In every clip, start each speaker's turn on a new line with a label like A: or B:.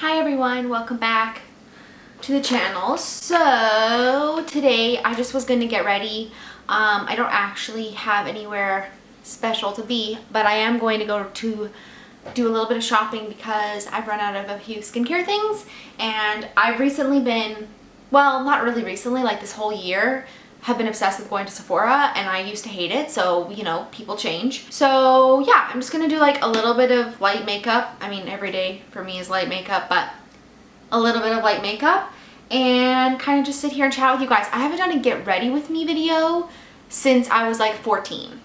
A: Hi everyone, welcome back to the channel. So today I just was going to get ready. I don't actually have anywhere special to be, but I am going to go to do a little bit of shopping because I've run out of a few skincare things, and I've recently been, well, not really recently, like this whole year, have been obsessed with going to Sephora, and I used to hate it, so you know, people change. So yeah, I'm just gonna do like a little bit of light makeup. I mean, every day for me is light makeup, but a little bit of light makeup and kind of just sit here and chat with you guys. I haven't done a get ready with me video since I was like 14.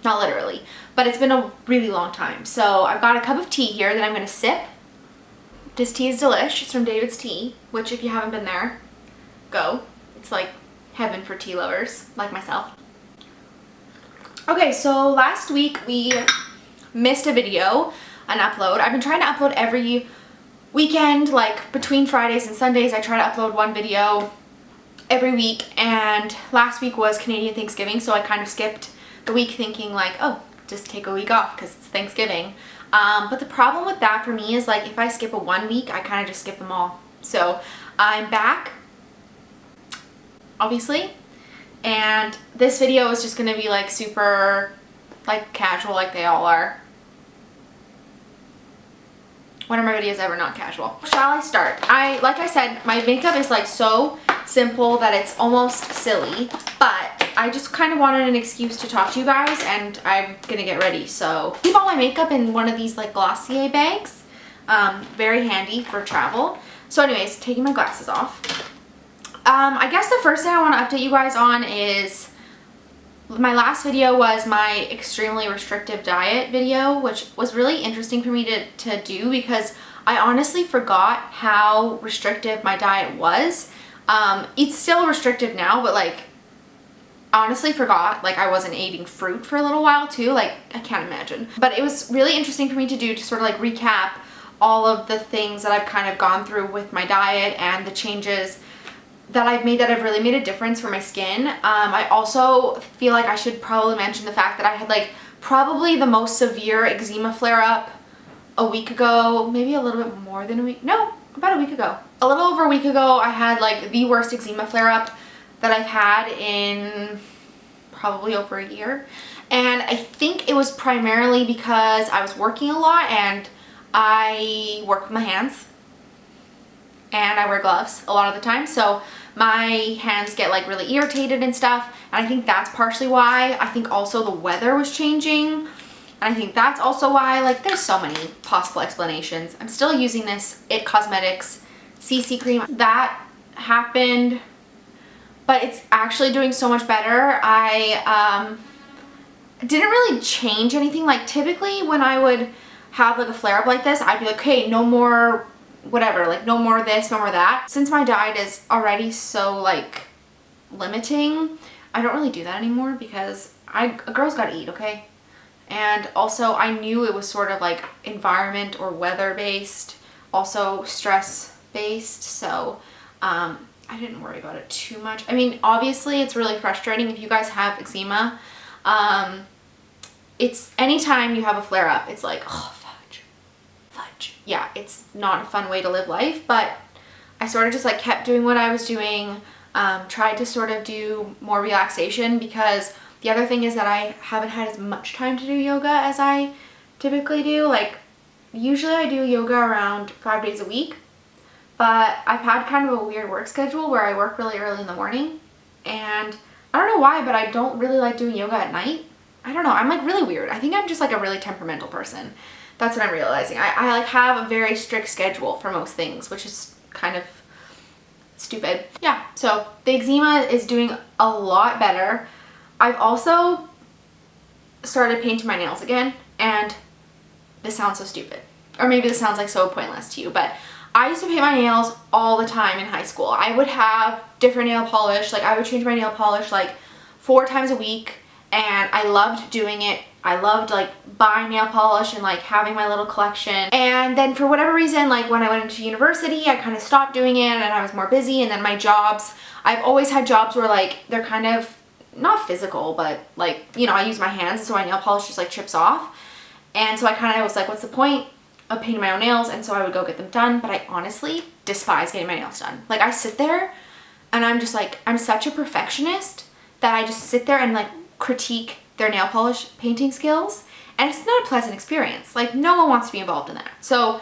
A: Not literally, but it's been a really long time. So I've got a cup of tea here that I'm gonna sip. This tea is delish. It's from David's Tea, which if you haven't been there, go. It's like heaven for tea lovers like myself. Okay, so last week we missed a video, an upload. I've been trying to upload every weekend, like between Fridays and Sundays. I try to upload one video every week, and last week was Canadian Thanksgiving, so I kind of skipped the week thinking like, oh, just take a week off because it's Thanksgiving. But the problem with that for me is like if I skip a 1 week, I kind of just skip them all. So I'm back, obviously, and this video is just gonna be like super like casual like they all are. When are my videos ever not casual? Shall I start? Like I said, my makeup is like so simple that it's almost silly, but I just kind of wanted an excuse to talk to you guys, and I'm gonna get ready. So keep all my makeup in one of these like Glossier bags. Very handy for travel. So anyways, taking my glasses off. I guess the first thing I want to update you guys on is my last video was my extremely restrictive diet video, which was really interesting for me to do because I honestly forgot how restrictive my diet was. It's still restrictive now, but like honestly forgot, like I wasn't eating fruit for a little while too, like I can't imagine. But it was really interesting for me to do, to sort of like recap all of the things that I've kind of gone through with my diet and the changes that I've made that have really made a difference for my skin. I also feel like I should probably mention the fact that I had like probably the most severe eczema flare-up a week ago, maybe a little bit more than a week, no, about a week ago. A little over a week ago, I had like the worst eczema flare-up that I've had in probably over a year. And I think it was primarily because I was working a lot, and I work with my hands and I wear gloves a lot of the time, so my hands get like really irritated and stuff, and I think that's partially why. I think also the weather was changing, and I think that's also why. Like there's so many possible explanations. I'm still using this It Cosmetics CC cream. That happened, but it's actually doing so much better. I didn't really change anything. Like typically when I would have like a flare-up like this, I'd be like, okay, no more whatever, like no more this, no more that. Since my diet is already so like limiting, I don't really do that anymore because a girl's gotta eat, okay? And also I knew it was sort of like environment or weather based, also stress based, so I didn't worry about it too much. I mean, obviously it's really frustrating if you guys have eczema. It's anytime you have a flare-up, it's like, oh, fudge. Yeah, it's not a fun way to live life, but I sort of just like kept doing what I was doing, tried to sort of do more relaxation, because the other thing is that I haven't had as much time to do yoga as I typically do. Like usually I do yoga around 5 days a week, but I've had kind of a weird work schedule where I work really early in the morning, and I don't know why, but I don't really like doing yoga at night. I don't know, I'm like really weird. I think I'm just like a really temperamental person. That's what I'm realizing. I like have a very strict schedule for most things, which is kind of stupid. Yeah, so the eczema is doing a lot better. I've also started painting my nails again, and this sounds so stupid. Or maybe this sounds like so pointless to you, but I used to paint my nails all the time in high school. I would have different nail polish, like I would change my nail polish like 4 times a week, and I loved doing it. I loved like buying nail polish and like having my little collection. And then for whatever reason, like when I went into university, I kind of stopped doing it and I was more busy. And then my jobs, I've always had jobs where like they're kind of not physical, but like, you know, I use my hands, so my nail polish just like chips off. And so I kind of was like, what's the point of painting my own nails, and so I would go get them done, but I honestly despise getting my nails done. Like, I sit there and I'm just like, I'm such a perfectionist that I just sit there and like critique their nail polish painting skills, and it's not a pleasant experience. Like, no one wants to be involved in that. So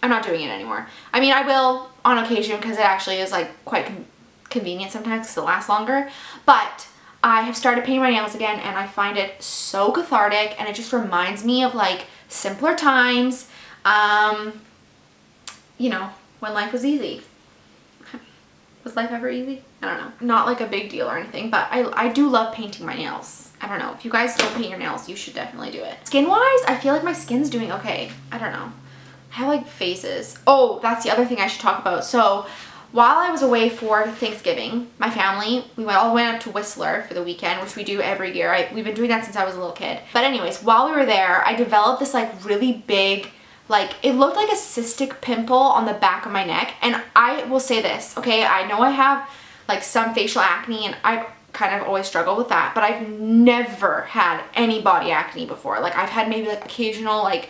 A: I'm not doing it anymore. I mean, I will on occasion because it actually is like quite convenient sometimes because it lasts longer, but I have started painting my nails again, and I find it so cathartic, and it just reminds me of like simpler times, you know, when life was easy. Was life ever easy? I don't know. Not like a big deal or anything, but I do love painting my nails. I don't know. If you guys don't paint your nails, you should definitely do it. Skin-wise, I feel like my skin's doing okay. I don't know. I have like phases. Oh, that's the other thing I should talk about. So while I was away for Thanksgiving, my family, we all went up to Whistler for the weekend, which we do every year. We've been doing that since I was a little kid. But anyways, while we were there, I developed this like really big, like, it looked like a cystic pimple on the back of my neck. And I will say this, okay, I know I have like some facial acne, and I kind of always struggle with that, but I've never had any body acne before. Like, I've had maybe like occasional like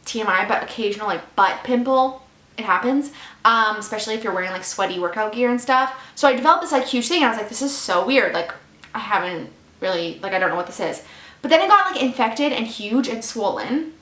A: TMI, but occasional like butt pimple. It happens, especially if you're wearing like sweaty workout gear and stuff. So I developed this like huge thing, and I was like, this is so weird. Like, I haven't really, like, I don't know what this is. But then it got like infected and huge and swollen.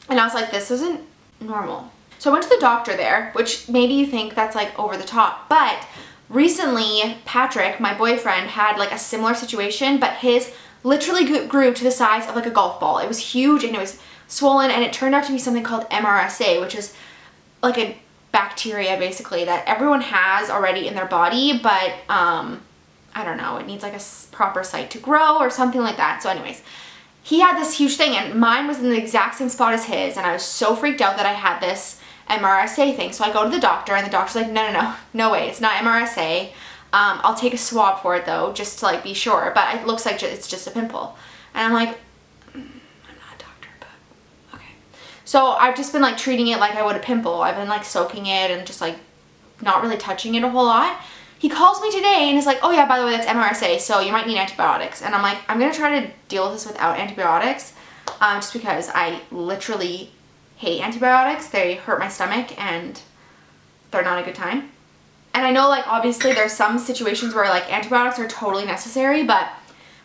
A: And I was like, this isn't normal. So I went to the doctor there, which maybe you think that's like over the top, but recently Patrick, my boyfriend, had like a similar situation, but his literally grew to the size of like a golf ball. It was huge and it was swollen, and it turned out to be something called MRSA, which is like a bacteria basically that everyone has already in their body, but I don't know, it needs like a proper site to grow or something like that. So anyways, he had this huge thing, and mine was in the exact same spot as his, and I was so freaked out that I had this MRSA thing. So I go to the doctor, and the doctor's like, no way, it's not MRSA. I'll take a swab for it though, just to like be sure, but it looks like it's just a pimple. And I'm like, I'm not a doctor, but okay. So I've just been like treating it like I would a pimple. I've been like soaking it and just like not really touching it a whole lot. He calls me today and is like, oh yeah, by the way, that's MRSA, so you might need antibiotics. And I'm like, I'm gonna try to deal with this without antibiotics, just because I literally hate antibiotics. They hurt my stomach and they're not a good time. And I know like obviously there's some situations where like antibiotics are totally necessary, but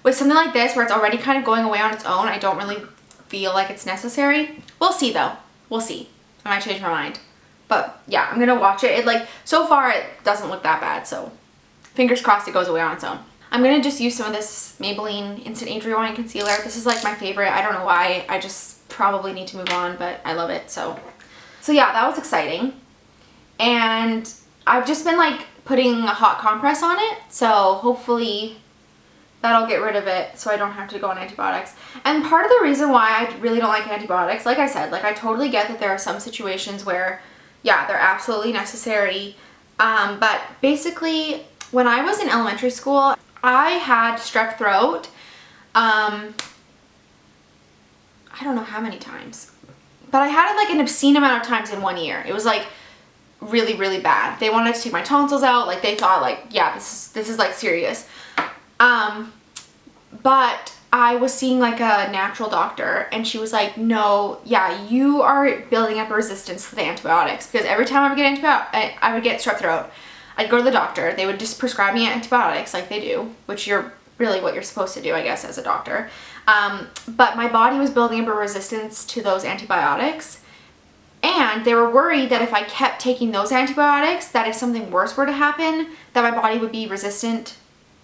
A: with something like this where it's already kind of going away on its own, I don't really feel like it's necessary. We'll see though. We'll see. I might change my mind. But yeah, I'm gonna watch it. It like, so far it doesn't look that bad, so fingers crossed it goes away on its own. I'm gonna just use some of this Maybelline Instant Age Rewind Concealer. This is like my favorite. I don't know why. I just probably need to move on, but I love it. So yeah, that was exciting. And I've just been like putting a hot compress on it, so hopefully that'll get rid of it so I don't have to go on antibiotics. And part of the reason why I really don't like antibiotics, like I said, like I totally get that there are some situations where, yeah, they're absolutely necessary. But basically, when I was in elementary school, I had strep throat. I don't know how many times, but I had it like an obscene amount of times in 1 year. It was like really, really bad. They wanted to take my tonsils out. Like they thought like, yeah, this is like serious. But I was seeing like a natural doctor, and she was like, no, yeah, you are building up a resistance to the antibiotics, because every time I would get strep throat, I'd go to the doctor. They would just prescribe me antibiotics like they do, which you're really what you're supposed to do, I guess, as a doctor. But my body was building up a resistance to those antibiotics, and they were worried that if I kept taking those antibiotics, that if something worse were to happen, that my body would be resistant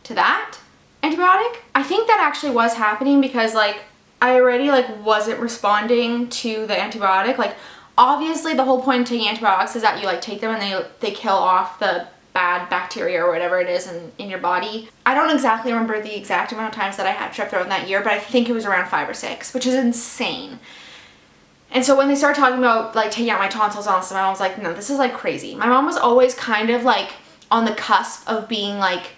A: to that antibiotic. I think that actually was happening, because like I already like wasn't responding to the antibiotic. Like obviously the whole point of taking antibiotics is that you like take them and they kill off the bad bacteria or whatever it is in your body. I don't exactly remember the exact amount of times that I had strep throat in that year, but I think it was around 5 or 6, which is insane. And so when they started talking about like taking out my tonsils and all stuff, I was like, no, this is like crazy. My mom was always kind of like on the cusp of being like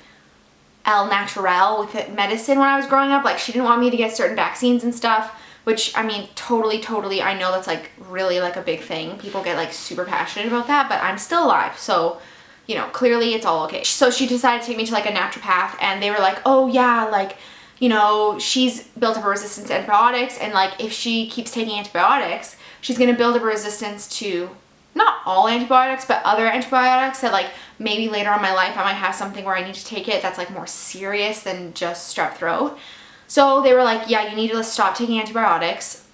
A: al naturel with medicine when I was growing up. Like she didn't want me to get certain vaccines and stuff, which I mean, totally, I know that's like really like a big thing. People get like super passionate about that, but I'm still alive. So, you know, clearly it's all okay. So she decided to take me to like a naturopath, and they were like, oh yeah, like, you know, she's built up a resistance to antibiotics, and like if she keeps taking antibiotics, she's gonna build up a resistance to not all antibiotics, but other antibiotics that like maybe later on in my life I might have something where I need to take it that's like more serious than just strep throat. So they were like, yeah, you need to stop taking antibiotics.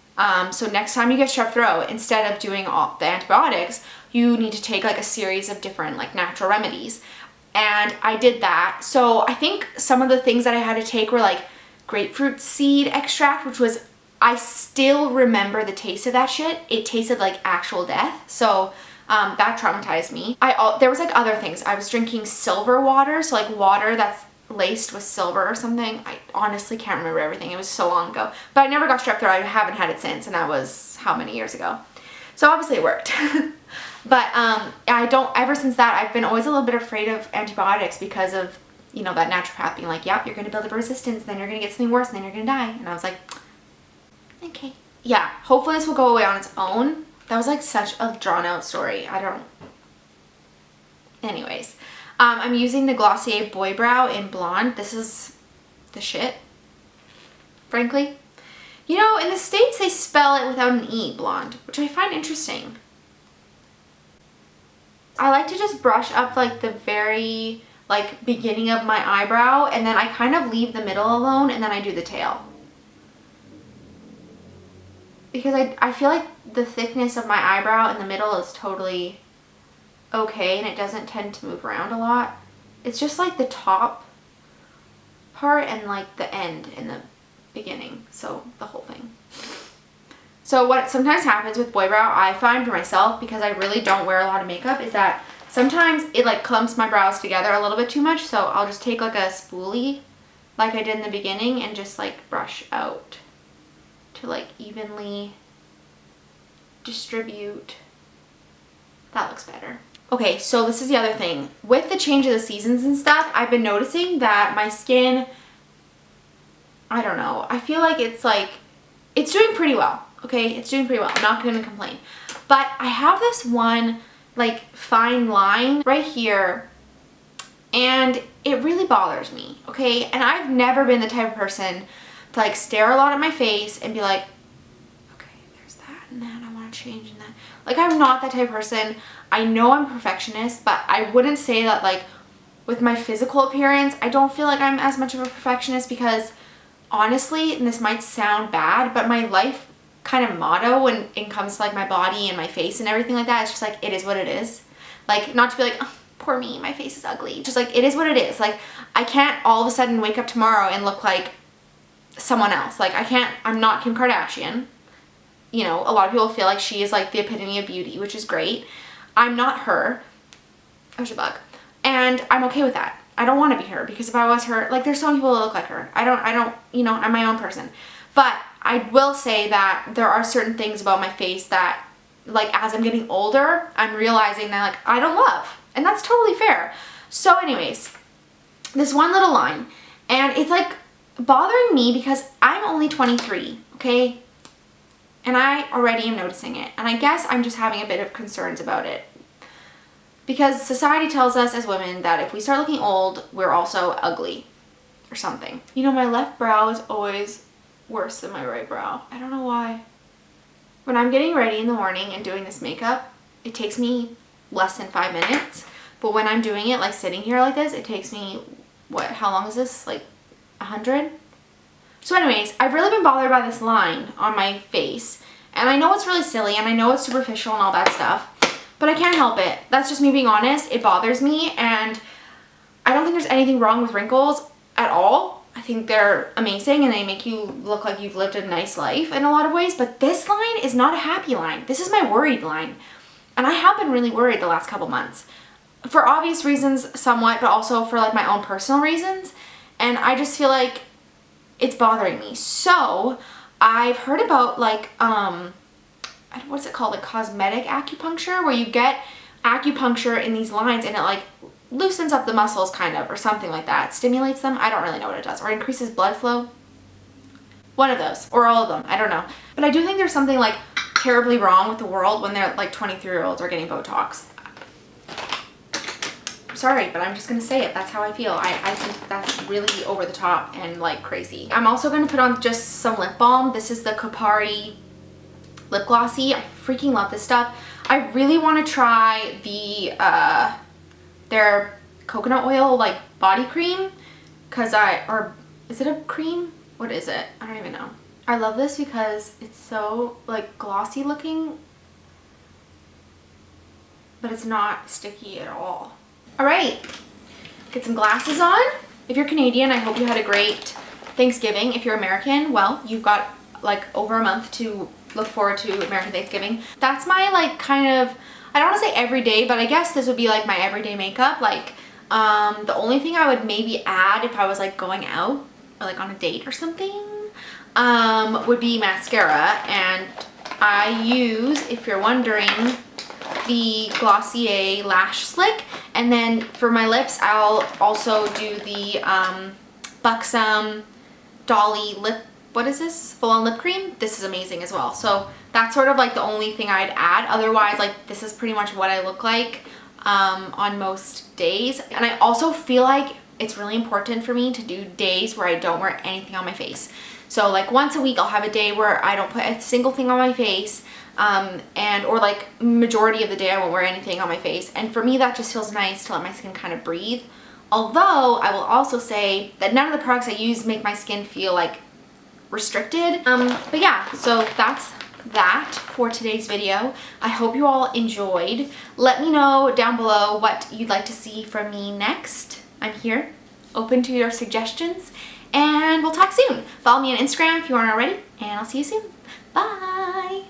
A: So next time you get strep throat, instead of doing all the antibiotics, you need to take like a series of different like natural remedies. And I did that. So I think some of the things that I had to take were like grapefruit seed extract, which was, I still remember the taste of that shit. It tasted like actual death. So that traumatized me. There was like other things. I was drinking silver water, so like water that's laced with silver or something. I honestly can't remember everything. It was so long ago. But I never got strep throat. I haven't had it since, and that was how many years ago. So obviously it worked. But ever since that, I've been always a little bit afraid of antibiotics because of, you know, that naturopath being like, yep, you're going to build up resistance, then you're going to get something worse, and then you're going to die. And I was like, okay. Yeah, hopefully this will go away on its own. That was like such a drawn out story. Anyways, I'm using the Glossier Boy Brow in Blonde. This is the shit, frankly. You know, in the States they spell it without an E, blonde, which I find interesting. I like to just brush up like the very like beginning of my eyebrow, and then I kind of leave the middle alone, and then I do the tail. Because I feel like the thickness of my eyebrow in the middle is totally okay, and it doesn't tend to move around a lot. It's just like the top part and like the end in the beginning, so the whole thing. So what sometimes happens with boy brow, I find for myself, because I really don't wear a lot of makeup, is that sometimes it like clumps my brows together a little bit too much, so I'll just take like a spoolie like I did in the beginning and just like brush out to like evenly distribute. That looks better. Okay, so this is the other thing. With the change of the seasons and stuff, I've been noticing that my skin, I don't know, I feel like it's doing pretty well. Okay, it's doing pretty well. I'm not gonna complain. But I have this one like fine line right here, and it really bothers me, okay? And I've never been the type of person to like stare a lot at my face and be like, okay, there's that and that, I want to change and that. Like, I'm not that type of person. I know I'm a perfectionist, but I wouldn't say that like with my physical appearance, I don't feel like I'm as much of a perfectionist, because honestly, and this might sound bad, but my life kind of motto when it comes to like my body and my face and everything like that, it's just like, it is what it is. Like, not to be like, oh, poor me, my face is ugly. Just like, it is what it is. Like, I can't all of a sudden wake up tomorrow and look like someone else. Like, I'm not Kim Kardashian. You know, a lot of people feel like she is like the epitome of beauty, which is great. I'm not her. There's a bug. And I'm okay with that. I don't want to be her, because if I was her, like, there's some people that look like her. I don't, you know, I'm my own person. But I will say that there are certain things about my face that, like, as I'm getting older, I'm realizing that, like, I don't love. And that's totally fair. So anyways, this one little line, and it's like bothering me because I'm only 23, okay? And I already am noticing it. And I guess I'm just having a bit of concerns about it. Because society tells us as women that if we start looking old, we're also ugly or something. You know, my left brow is always worse than my right brow. I don't know why. When I'm getting ready in the morning and doing this makeup, it takes me less than 5 minutes. But when I'm doing it, like sitting here like this, it takes me, how long is this? Like 100? So anyways, I've really been bothered by this line on my face. And I know it's really silly, and I know it's superficial and all that stuff, but I can't help it. That's just me being honest. It bothers me, and I don't think there's anything wrong with wrinkles at all. I think they're amazing, and they make you look like you've lived a nice life in a lot of ways, but this line is not a happy line. This is my worried line. And I have been really worried the last couple months. For obvious reasons somewhat, but also for like my own personal reasons. And I just feel like it's bothering me. So I've heard about like, what's it called? Like cosmetic acupuncture, where you get acupuncture in these lines and it like loosens up the muscles kind of, or something like that. Stimulates them. I don't really know what it does. Or increases blood flow. One of those, or all of them. I don't know. But I do think there's something like terribly wrong with the world when they're like 23-year-olds are getting Botox. sorry, but I'm just gonna say it. That's how I feel. I think that's really over the top and like crazy. I'm also gonna put on just some lip balm. This is the Kopari lip glossy. I freaking love this stuff. I really want to try the their coconut oil like body cream, or is it a cream? What is it? I don't even know. I love this because it's so like glossy looking, but it's not sticky at all. All right, get some glasses on. If you're Canadian, I hope you had a great Thanksgiving. If you're American, well, you've got like over a month to look forward to American Thanksgiving. That's my like kind of, I don't want to say everyday, but I guess this would be like my everyday makeup. Like the only thing I would maybe add if I was like going out or like on a date or something would be mascara. And I use, if you're wondering, the Glossier Lash Slick. And then for my lips, I'll also do the Buxom Dolly Lip, what is this? Full on lip cream. This is amazing as well. So that's sort of like the only thing I'd add. Otherwise, like this is pretty much what I look like on most days. And I also feel like it's really important for me to do days where I don't wear anything on my face. So like once a week I'll have a day where I don't put a single thing on my face, or like majority of the day I won't wear anything on my face. And for me that just feels nice to let my skin kind of breathe. Although I will also say that none of the products I use make my skin feel like restricted. But yeah, so that's that for today's video. I hope you all enjoyed. Let me know down below what you'd like to see from me next. I'm here, open to your suggestions, and we'll talk soon. Follow me on Instagram if you aren't already, and I'll see you soon. Bye!